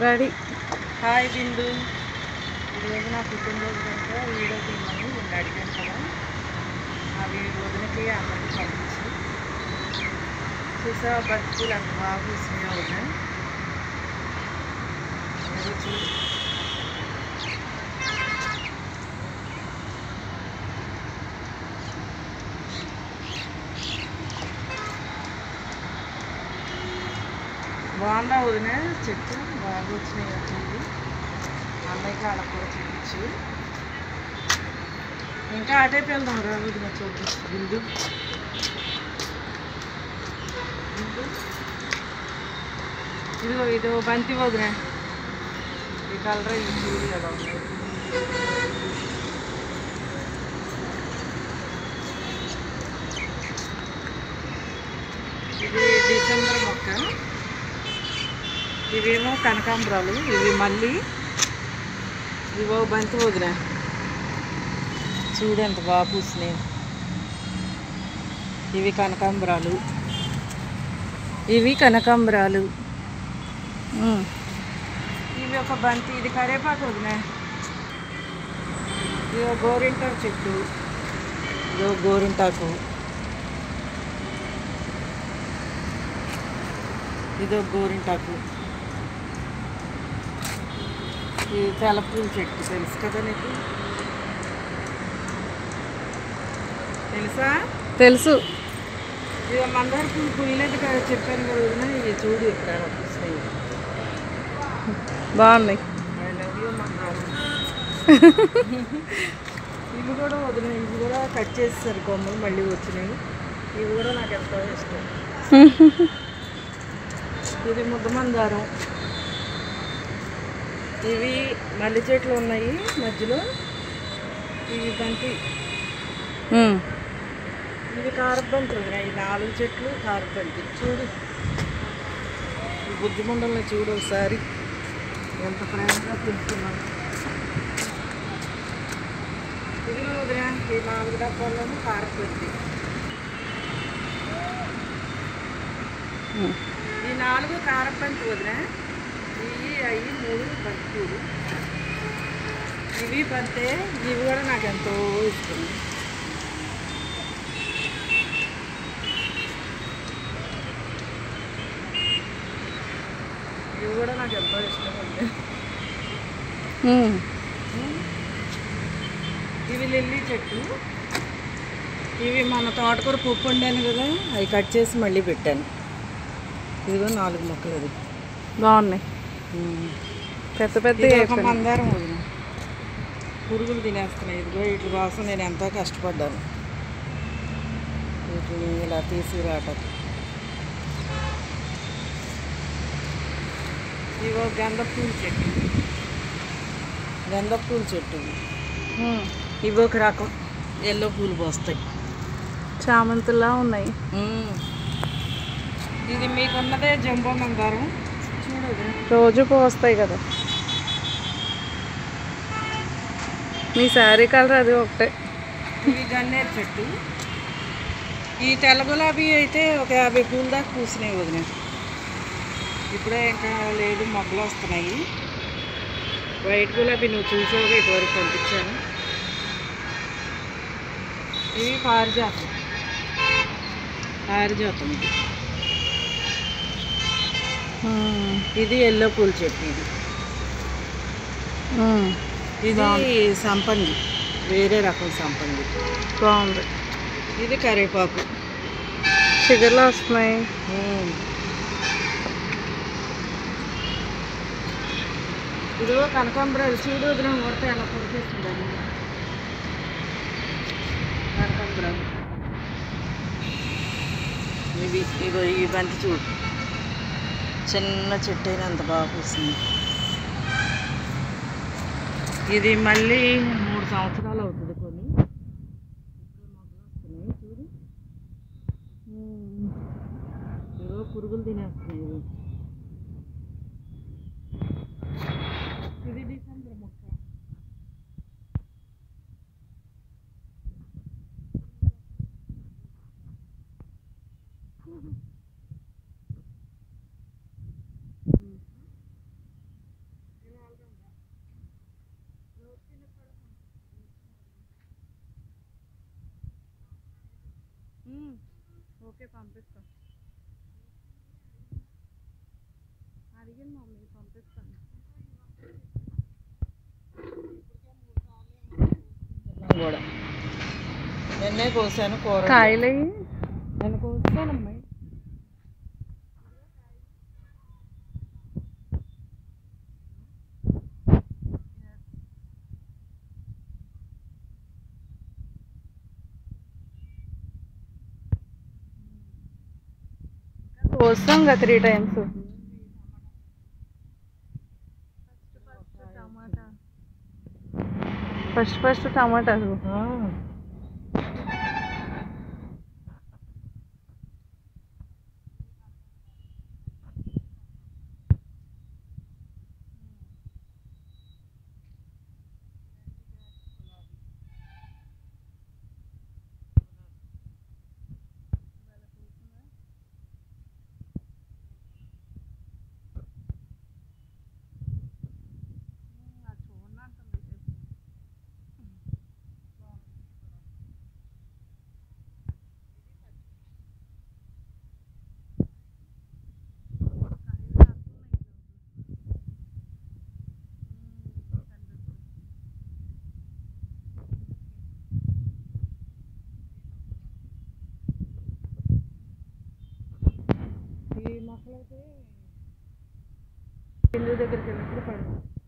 Ready. Hi బిందు. ఈరోజు నా పుట్టినరోజు కనుక వీడియో తీయమని నేను అడిగాను కదా, అవి వదినకి అందరికి పంపించి చూసా. బతుకులు అంత బాగా కూర్చునే వదిన ఏదో చూడు. బాగుందా వదిన? చెట్టు బాగా వచ్చినాయి వచ్చింది. అన్నయ్యకి వాళ్ళకి కూడా చూపించు. ఇంకా అటే వెళ్దాం రా వదిన. చూద్దాం బిందు. ఇదిగో ఇదో బంతి వదిన. ఈ కలర్ ఇది చూడు కదా. ఇది డిసెంబర్ మొక్క. ఇవేమో కనకాంబరాలు. ఇవి మళ్ళీ ఇవో బంతి వదిన. చూడు ఎంత బాగా పూసినాయి. ఇవి కనకాంబరాలు. ఇవి కనకాంబరాలు. ఇవి ఒక బంతి. ఇది కరేపాకు వదిన. ఇదో గోరింటాకు చెట్టు. ఇదో గోరింటాకు. ఇదో గోరింటాకు. ఇది తెల్లపూల చెట్టు. తెలుసు కదా నీకు? తెలుసా? తెలుసు. ఇక మందార పూలు పుల్లేదు కదా, చెప్పాను కదా వదిన. ఇవి చూడు ఇక్కడ పూసినాయి. బాగున్నాయి. ఐ లవ్ యూ మందారం. ఇవి కూడా వదిన. ఇవి కూడా కట్ చేసేసారు కొమ్మలు, మళ్ళీ వచ్చినాయి. ఇవి కూడా నాకు ఎంతో ఇష్టం. ఇది ముద్ద మందారం. ఇవి మల్లె చెట్లు ఉన్నాయి మధ్యలో. ఇవి బంతి. ఇవి కారబంతి ఉన్నాయి. ఈ 4 చెట్లు కారబంతి. చూడు ఈ బుద్ధి మండలం చూడు ఒకసారి ఎంత ప్రేమగా తింటున్నాను. ఇది వదిన. ఈ 4 డబ్బాల్లోనూ కారబంతి. ఈ 4 కారబంతి వదిన. ఇవి అవి 3 బంతిపూలు. ఇవి బంతే. ఇవి కూడా నాకు ఎంతో ఇష్టం. ఇవి కూడా నాకు ఎంతో ఇష్టం ఉంది. ఇవి లిల్లీ చెట్టు. ఇవి మన తోటకూర పప్పు వండాను కదా, అవి కట్ చేసి మళ్ళీ పెట్టాను. ఇదిగో 4 మొక్కలు. అది బాగున్నాయి. పెద్ద పెద్ద మందారం వదిన. పురుగులు తినేస్తున్నాయి. ఇదిగో వీటి కోసం నేను ఎంతో కష్టపడ్డాను వీటిని ఇలా తీసుకురావటం. ఇవో గంధపూల చెట్టు. గంధపూల చెట్టు. ఇవి ఒక రకం ఎల్లో పూలు పోస్తాయి. చామంతులా ఉన్నాయి. ఇది మీకున్నదే జంబో మందారం. చూడదు రోజు పోస్తాయి కదా. మీ శారీ కలర్ అది ఒకటే. ఇవి గన్నేరు చెట్టు. ఈ తెల్ల గులాబీ అయితే ఒక 50 పూల దాకా పూసినాయి వదిన. ఇప్పుడే ఇంకా లేదు, మొగ్గలు వస్తున్నాయి. వైట్ గులాబీ నువ్వు చూసావుగా, ఇటువరకు పంపించాను. ఇవి పారిజాతం. పారిజాతం ఇది ఎల్లో పూల చెట్టు. ఇది సంపంగి, వేరే రకం సంపంగి. బాగుంది. ఇది కరివేపాకు. చిగుర్లు వస్తున్నాయి. ఇదిగో కనకాంబరాలు. చూడు వదిన కొడితే ఎలా కొడిచేస్తుందని. కనకాంబరాలు ఇవి. ఇగో ఈ బంతి చూడు, చిన్న చెట్టు అయినా అంత బాగా పూస్తుంది. ఇది మళ్ళీ 3 సంవత్సరాలు అవుతుంది కొని. ఇప్పుడే మొగ్గలు వస్తున్నాయి చూడు. ఏదో పురుగులు తినేస్తున్నాయి. ఇది డిసెంబర్ మొక్క. ఓకే పంపిస్తాం. అడిగింది మమ్మీ, పంపిస్తాను. కూడా నిన్నే కోసాను కూర. కాయలయ్యి నేను కోసానమ్మాయి. కోస్తాం కదా 3 times. ఫస్ట్ టమాటా ఈ మొక్కలైతే ఇల్లు దగ్గరికి వెళ్ళినప్పుడు పడుతుంది.